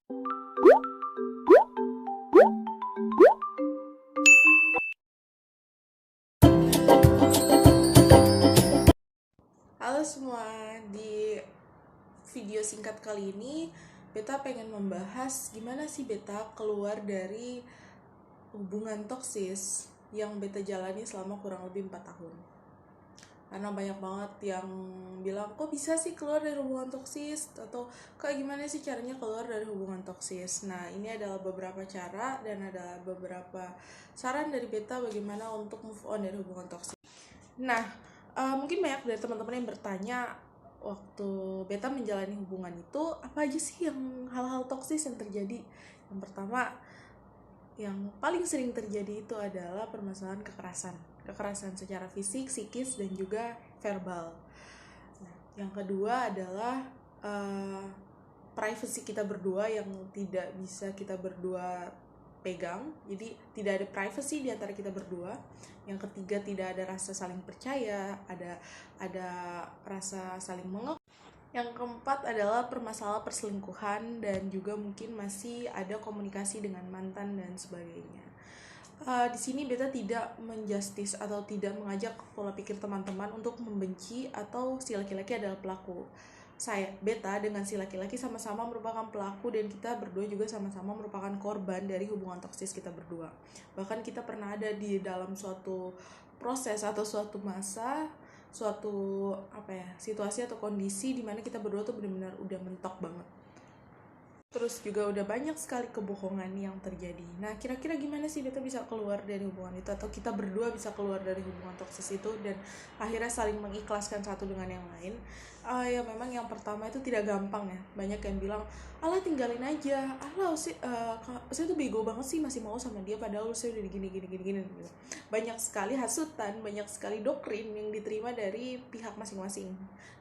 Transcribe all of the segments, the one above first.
Halo semua, di video singkat kali ini Beta pengen membahas gimana sih Beta keluar dari hubungan toksis yang Beta jalani selama kurang lebih 4 tahun. Karena banyak banget yang bilang, kok bisa sih keluar dari hubungan toksis? Atau kak gimana sih caranya keluar dari hubungan toksis? Nah, ini adalah beberapa cara dan ada beberapa saran dari Beta bagaimana untuk move on dari hubungan toksis. Nah, mungkin banyak dari teman-teman yang bertanya waktu Beta menjalani hubungan itu apa aja sih yang hal-hal toksis yang terjadi. Yang pertama, yang paling sering terjadi itu adalah permasalahan kekerasan secara fisik, psikis, dan juga verbal. Nah, yang kedua adalah privacy kita berdua yang tidak bisa kita berdua pegang, jadi tidak ada privacy di antara kita berdua. Yang ketiga, tidak ada rasa saling percaya, ada rasa saling mengakui. Yang keempat adalah permasalahan perselingkuhan dan juga mungkin masih ada komunikasi dengan mantan dan sebagainya. Di sini Beta tidak menjustis atau tidak mengajak pola pikir teman-teman untuk membenci atau si laki-laki adalah pelaku. Beta dengan si laki-laki sama-sama merupakan pelaku dan kita berdua juga sama-sama merupakan korban dari hubungan toksis kita berdua. Bahkan kita pernah ada di dalam suatu proses atau suatu masa, suatu situasi atau kondisi di mana kita berdua tuh benar-benar udah mentok banget. Terus juga udah banyak sekali kebohongan yang terjadi. Nah, kira-kira gimana sih Beta bisa keluar dari hubungan itu, atau kita berdua bisa keluar dari hubungan toksis itu dan akhirnya saling mengikhlaskan satu dengan yang lain? Ya memang yang pertama itu tidak gampang ya. Banyak yang bilang, alah tinggalin aja, alah saya tuh bego banget sih masih mau sama dia padahal saya udah gini gitu. Banyak sekali hasutan, banyak sekali doktrin yang diterima dari pihak masing-masing,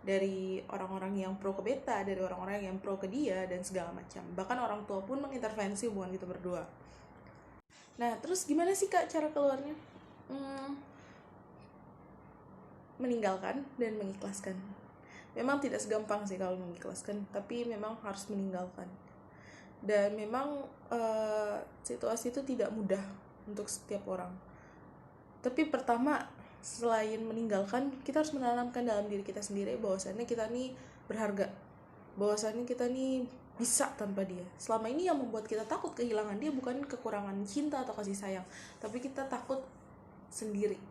dari orang-orang yang pro ke Beta, dari orang-orang yang pro ke dia, dan segala macam. Bahkan orang tua pun mengintervensi hubungan kita berdua. Nah, terus gimana sih kak cara keluarnya? Meninggalkan dan mengikhlaskan. Memang tidak segampang sih kalau mengikhlaskan, tapi memang harus meninggalkan. Dan memang situasi itu tidak mudah untuk setiap orang. Tapi pertama, selain meninggalkan, kita harus menanamkan dalam diri kita sendiri bahwasannya kita nih berharga, bahwasannya kita nih bisa tanpa dia. Selama ini yang membuat kita takut kehilangan dia bukan kekurangan cinta atau kasih sayang, tapi kita takut sendiri.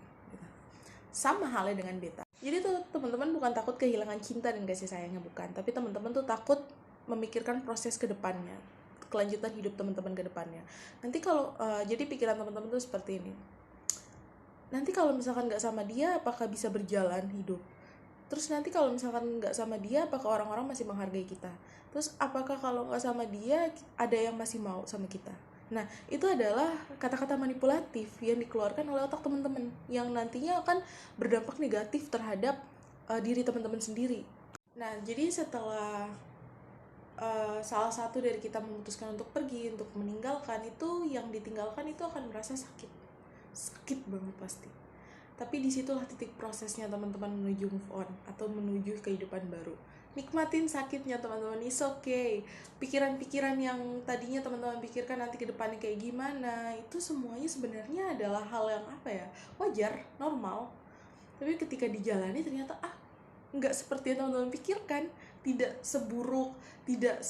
Sama halnya dengan Beta. Jadi tuh teman-teman bukan takut kehilangan cinta dan kasih sayangnya, bukan, tapi teman-teman tuh takut memikirkan proses ke depannya, kelanjutan hidup teman-teman ke depannya. Nanti kalau jadi pikiran teman-teman tuh seperti ini. Nanti kalau misalkan nggak sama dia, apakah bisa berjalan hidup? Terus nanti kalau misalkan nggak sama dia, apakah orang-orang masih menghargai kita? Terus apakah kalau nggak sama dia, ada yang masih mau sama kita? Nah, itu adalah kata-kata manipulatif yang dikeluarkan oleh otak teman-teman, yang nantinya akan berdampak negatif terhadap diri teman-teman sendiri. Nah, jadi setelah salah satu dari kita memutuskan untuk pergi, untuk meninggalkan, itu yang ditinggalkan itu akan merasa sakit banget pasti. Tapi disitulah titik prosesnya teman-teman menuju move on atau menuju kehidupan baru. Nikmatin sakitnya teman-teman, it's okay. Pikiran-pikiran yang tadinya teman-teman pikirkan nanti ke depannya kayak gimana, itu semuanya sebenarnya adalah hal yang wajar, normal. Tapi ketika dijalani ternyata nggak seperti yang teman-teman pikirkan, tidak seburuk, tidak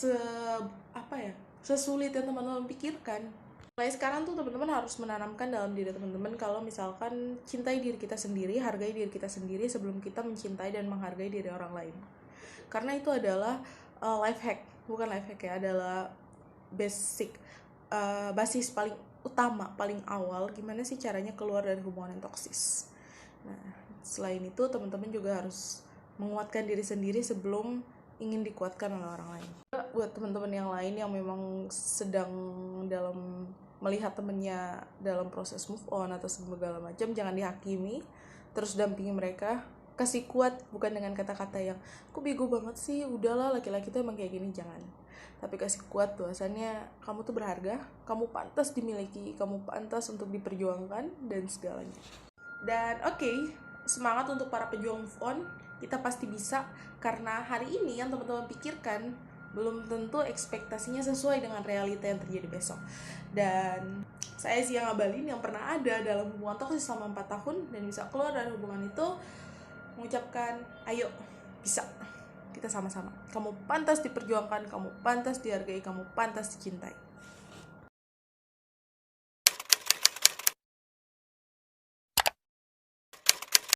sesulit yang teman-teman pikirkan. Mulai sekarang tuh teman-teman harus menanamkan dalam diri teman-teman kalau misalkan cintai diri kita sendiri, hargai diri kita sendiri sebelum kita mencintai dan menghargai diri orang lain. Karena itu adalah life hack, bukan life hack ya, adalah basis paling utama, paling awal gimana sih caranya keluar dari hubungan yang toksis. Nah, selain itu teman-teman juga harus menguatkan diri sendiri sebelum ingin dikuatkan oleh orang lain. Buat teman-teman yang lain yang memang sedang dalam melihat temennya dalam proses move on atau segala macam, jangan dihakimi, terus dampingi mereka, kasih kuat, bukan dengan kata-kata yang kok bego banget sih, udahlah laki-laki tuh emang kayak gini, jangan. Tapi kasih kuat bahwasannya kamu tuh berharga, kamu pantas dimiliki, kamu pantas untuk diperjuangkan dan segalanya. Dan semangat untuk para pejuang move on, kita pasti bisa, karena hari ini yang teman-teman pikirkan belum tentu ekspektasinya sesuai dengan realita yang terjadi besok. Dan saya sih yang ngabalin yang pernah ada dalam hubungan toksik selama 4 tahun dan bisa keluar dari hubungan itu, mengucapkan ayo, bisa, kita sama-sama, kamu pantas diperjuangkan, kamu pantas dihargai, kamu pantas dicintai.